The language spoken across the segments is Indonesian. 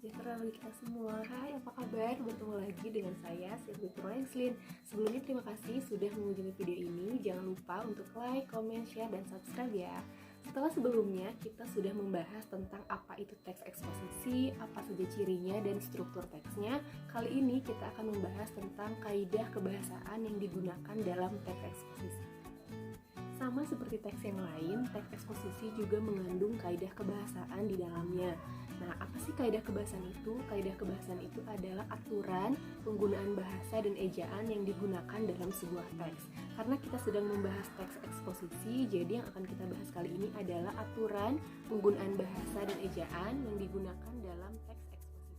sejahtera bagi kita semua. Hai, apa kabar? Bertemu lagi dengan saya, Sylvie Purwengslin. Sebelumnya terima kasih sudah mengunjungi video ini. Jangan lupa untuk like, comment, share, dan subscribe ya. Setelah sebelumnya kita sudah membahas tentang apa itu teks eksposisi, apa saja cirinya dan struktur teksnya. Kali ini kita akan membahas tentang kaidah kebahasaan yang digunakan dalam teks eksposisi. Sama seperti teks yang lain, teks eksposisi juga mengandung kaidah kebahasaan di dalamnya. Nah, apa sih kaidah kebahasaan itu? Kaidah kebahasaan itu adalah aturan penggunaan bahasa dan ejaan yang digunakan dalam sebuah teks. Karena kita sedang membahas teks eksposisi, jadi yang akan kita bahas kali ini adalah aturan penggunaan bahasa dan ejaan yang digunakan dalam teks eksposisi.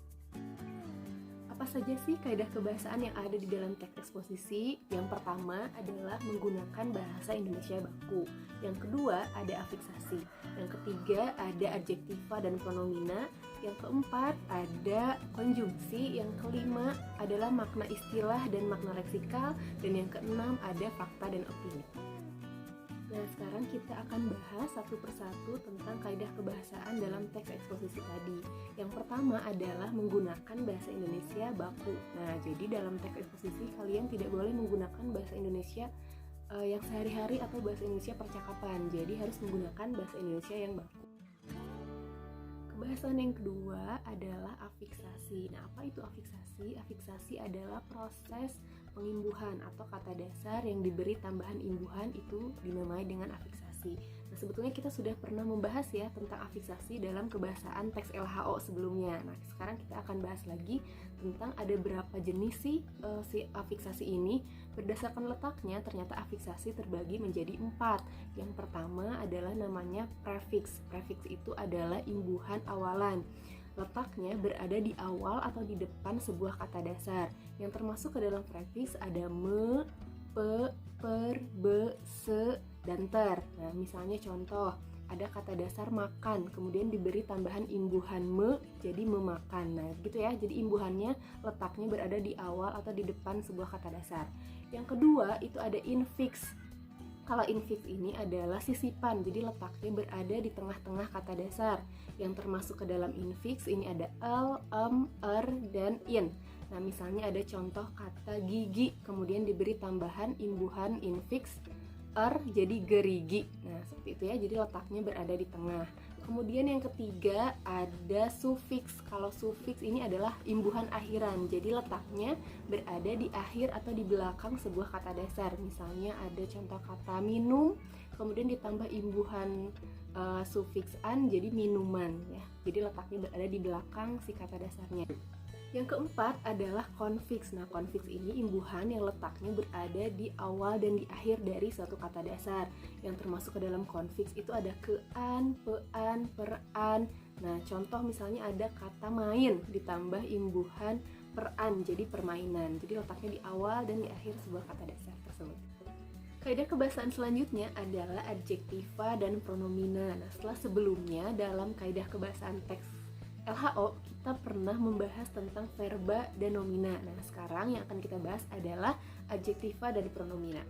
Apa saja sih kaidah kebahasaan yang ada di dalam teks eksposisi? Yang pertama adalah menggunakan bahasa Indonesia baku. Yang kedua ada afiksasi. Yang ketiga ada adjektiva dan pronomina. Yang keempat ada konjungsi. Yang kelima adalah makna istilah dan makna leksikal. Dan yang keenam ada fakta dan opini. Nah, sekarang kita akan bahas satu persatu tentang kaidah kebahasaan dalam teks eksposisi tadi. Yang pertama adalah menggunakan bahasa Indonesia baku. Nah, jadi dalam teks eksposisi kalian tidak boleh menggunakan bahasa Indonesia yang sehari-hari atau bahasa Indonesia percakapan. Jadi harus menggunakan bahasa Indonesia yang baku. Kebahasan yang kedua adalah afiksasi. Nah, apa itu afiksasi? Afiksasi adalah proses pengimbuhan atau kata dasar yang diberi tambahan imbuhan, itu dinamai dengan afiksasi. Nah, sebetulnya kita sudah pernah membahas ya tentang afiksasi dalam kebahasaan teks LHO sebelumnya. Nah, sekarang kita akan bahas lagi tentang ada berapa jenis sih si afiksasi ini. Berdasarkan letaknya, ternyata afiksasi terbagi menjadi 4. Yang pertama adalah namanya prefiks. Prefiks itu adalah imbuhan awalan. Letaknya berada di awal atau di depan sebuah kata dasar. Yang termasuk ke dalam prefiks ada me, pe, per, be, se, dan ter. Nah, misalnya contoh, ada kata dasar makan, kemudian diberi tambahan imbuhan me, jadi memakan. Nah, gitu ya. Jadi imbuhannya letaknya berada di awal atau di depan sebuah kata dasar. Yang kedua, itu ada infiks. Kalau infiks ini adalah sisipan, jadi letaknya berada di tengah-tengah kata dasar. Yang termasuk ke dalam infiks ini ada el, dan in. Nah, misalnya ada contoh kata gigi, kemudian diberi tambahan imbuhan infiks jadi gerigi. Nah, seperti itu ya, jadi letaknya berada di tengah. Kemudian yang ketiga ada sufiks. Kalau sufiks ini adalah imbuhan akhiran, jadi letaknya berada di akhir atau di belakang sebuah kata dasar. Misalnya ada contoh kata minum, kemudian ditambah imbuhan sufiks an, jadi minuman ya. Jadi letaknya berada di belakang si kata dasarnya. Yang keempat adalah konfiks. Nah, konfiks ini imbuhan yang letaknya berada di awal dan di akhir dari suatu kata dasar. Yang termasuk ke dalam konfiks itu ada kean, pean, peran. Nah, contoh misalnya ada kata main ditambah imbuhan peran, jadi permainan. Jadi letaknya di awal dan di akhir sebuah kata dasar tersebut. Kaidah kebahasaan selanjutnya adalah adjektiva dan pronomina. Nah, setelah sebelumnya dalam kaidah kebahasaan teks LHO kita pernah membahas tentang verba dan nomina. Nah, sekarang yang akan kita bahas adalah adjektiva dan pronomina.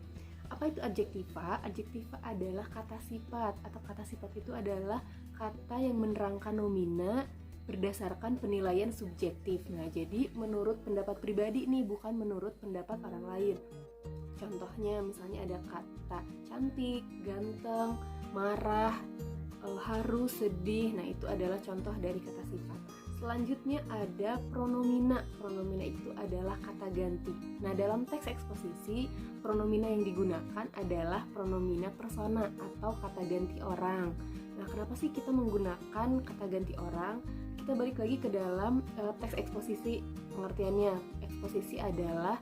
Apa itu adjektiva? Adjektiva adalah kata sifat, atau kata sifat itu adalah kata yang menerangkan nomina berdasarkan penilaian subjektif. Nah, jadi menurut pendapat pribadi nih, bukan menurut pendapat orang lain. Contohnya misalnya ada kata cantik, ganteng, marah, haru, sedih. Nah, itu adalah contoh dari kata sifat. Selanjutnya ada pronomina. Pronomina itu adalah kata ganti. Nah, dalam teks eksposisi, pronomina yang digunakan adalah pronomina persona atau kata ganti orang. Nah, kenapa sih kita menggunakan kata ganti orang? Kita balik lagi ke dalam teks eksposisi. Pengertiannya, eksposisi adalah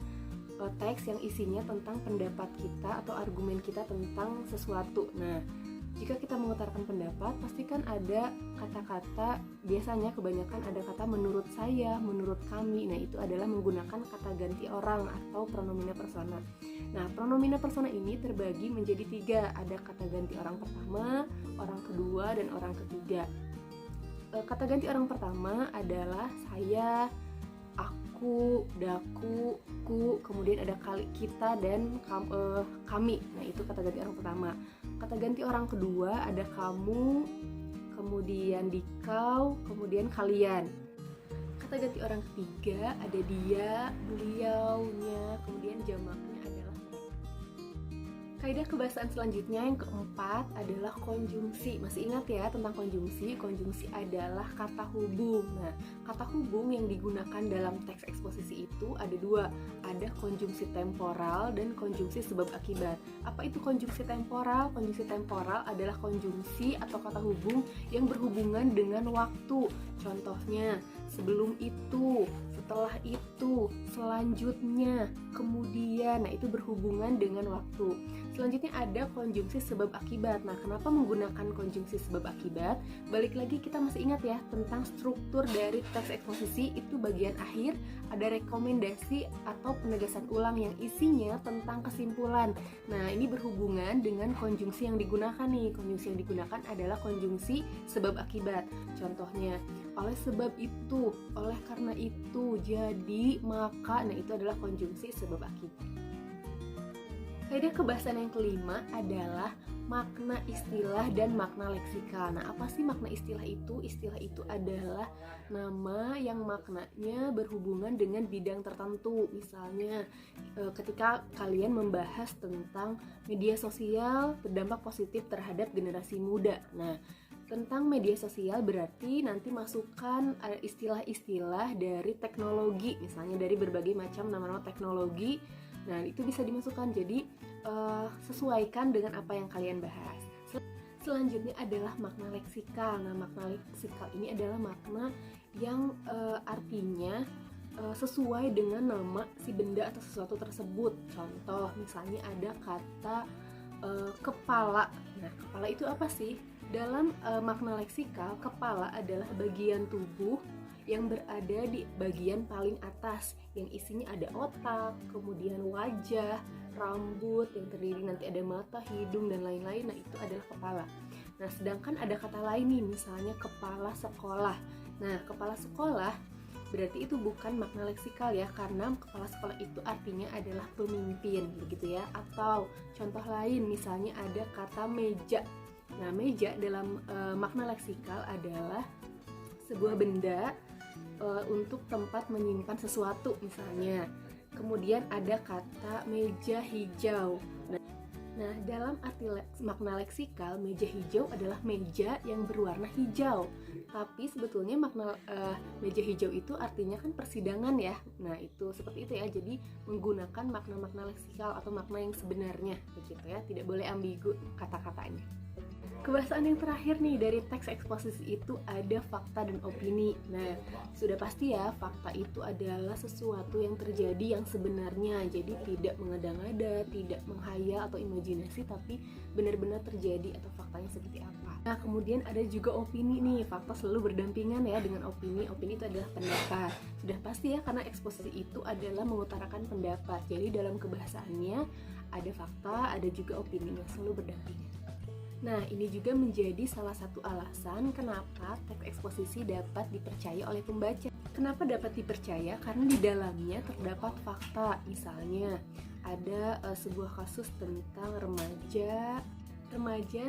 teks yang isinya tentang pendapat kita atau argumen kita tentang sesuatu. Nah, jika kita mengutarakan pendapat, pasti kan ada kata-kata, biasanya kebanyakan ada kata menurut saya, menurut kami. Nah, itu adalah menggunakan kata ganti orang atau pronomina persona. Nah, pronomina persona ini terbagi menjadi 3. Ada kata ganti orang pertama, orang kedua, dan orang ketiga. Kata ganti orang pertama adalah saya, aku, daku, ku, kemudian ada kita dan kami. Nah, itu kata ganti orang pertama. Kata ganti orang kedua ada kamu, kemudian dikau, kemudian kalian. kata ganti orang ketiga ada dia, beliaunya, kemudian jamaknya adalah mereka. Kaidah kebahasaan selanjutnya yang keempat adalah konjungsi. Masih ingat ya tentang konjungsi? Konjungsi adalah kata hubung. Nah, kata hubung yang digunakan dalam teks eksposisi itu ada dua. Ada konjungsi temporal dan konjungsi sebab akibat. Apa itu konjungsi temporal? Konjungsi temporal adalah konjungsi atau kata hubung yang berhubungan dengan waktu. Contohnya, sebelum itu, setelah itu, selanjutnya, kemudian. Nah, itu berhubungan dengan waktu. Selanjutnya ada konjungsi sebab akibat. Nah, kenapa menggunakan konjungsi sebab akibat? Balik lagi kita masih ingat ya tentang struktur dari teks eksposisi itu bagian akhir ada rekomendasi atau penegasan ulang yang isinya tentang kesimpulan. Nah, ini berhubungan dengan konjungsi yang digunakan nih. Konjungsi yang digunakan adalah konjungsi sebab akibat. Contohnya, oleh sebab itu, oleh karena itu, jadi, maka. Nah, itu adalah konjungsi sebab akibat. Kaidah kebahasaan yang kelima adalah makna istilah dan makna leksikal. Nah, apa sih makna istilah itu? Istilah itu adalah nama yang maknanya berhubungan dengan bidang tertentu. Misalnya, ketika kalian membahas tentang media sosial berdampak positif terhadap generasi muda. Nah, tentang media sosial berarti nanti masukkan istilah-istilah dari teknologi, misalnya dari berbagai macam nama-nama teknologi. Nah, itu bisa dimasukkan, jadi sesuaikan dengan apa yang kalian bahas. Selanjutnya adalah makna leksikal. Nah, makna leksikal ini adalah makna yang artinya sesuai dengan nama si benda atau sesuatu tersebut. Contoh, misalnya ada kata kepala. Nah, kepala itu apa sih? Dalam makna leksikal, kepala adalah bagian tubuh yang berada di bagian paling atas, yang isinya ada otak, kemudian wajah, rambut yang terdiri nanti ada mata, hidung, dan lain-lain. Nah, itu adalah kepala. Nah, sedangkan ada kata lain nih, misalnya kepala sekolah. Nah, kepala sekolah berarti itu bukan makna leksikal ya, karena kepala sekolah itu artinya adalah pemimpin, begitu ya. Atau contoh lain, misalnya ada kata meja. Nah, meja dalam makna leksikal adalah sebuah benda untuk tempat menyimpan sesuatu misalnya. Kemudian ada kata meja hijau. Nah, dalam arti makna leksikal, meja hijau adalah meja yang berwarna hijau. Tapi sebetulnya makna meja hijau itu artinya kan persidangan ya. Nah, itu seperti itu ya. Jadi menggunakan makna-makna leksikal atau makna yang sebenarnya begitu ya. Tidak boleh ambigu kata-katanya. Kebahasaan yang terakhir nih dari teks eksposisi itu ada fakta dan opini. Nah, sudah pasti ya, fakta itu adalah sesuatu yang terjadi yang sebenarnya. Jadi tidak mengada-ngada, tidak menghayal atau imajinasi, tapi benar-benar terjadi atau faktanya seperti apa. Nah, kemudian ada juga opini nih. Fakta selalu berdampingan ya dengan opini. Opini itu adalah pendapat. Sudah pasti ya, karena eksposisi itu adalah mengutarakan pendapat. Jadi dalam kebahasaannya ada fakta, ada juga opini yang selalu berdampingan. Nah, ini juga menjadi salah satu alasan kenapa teks eksposisi dapat dipercaya oleh pembaca. Kenapa dapat dipercaya? Karena di dalamnya terdapat fakta. Misalnya, ada sebuah kasus tentang remaja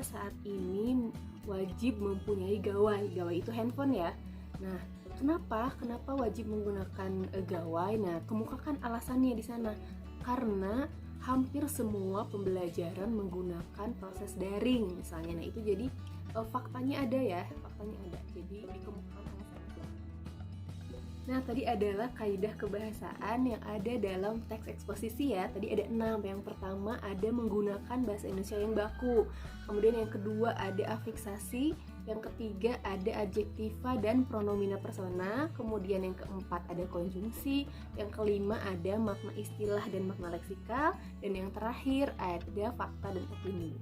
saat ini wajib mempunyai gawai. Gawai itu handphone ya. Nah, kenapa wajib menggunakan gawai? Nah, kemukakan alasannya di sana. Karena hampir semua pembelajaran menggunakan proses daring misalnya. Nah, itu jadi faktanya ada ya, jadi dikemukakan alasan itu. Nah, tadi adalah kaidah kebahasaan yang ada dalam teks eksposisi ya. Tadi ada 6. Yang pertama ada menggunakan bahasa Indonesia yang baku. Kemudian yang kedua ada afiksasi. Yang ketiga ada adjektiva dan pronomina persona. Kemudian yang keempat ada konjungsi. Yang kelima ada makna istilah dan makna leksikal. Dan yang terakhir ada fakta dan opini.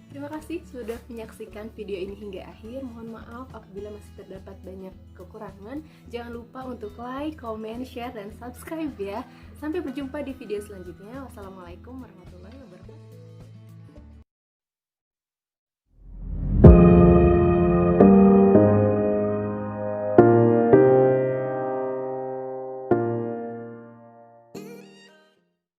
Terima kasih sudah menyaksikan video ini hingga akhir. Mohon maaf apabila masih terdapat banyak kekurangan. Jangan lupa untuk like, comment, share, dan subscribe ya. Sampai berjumpa di video selanjutnya. Wassalamualaikum warahmatullahi wabarakatuh.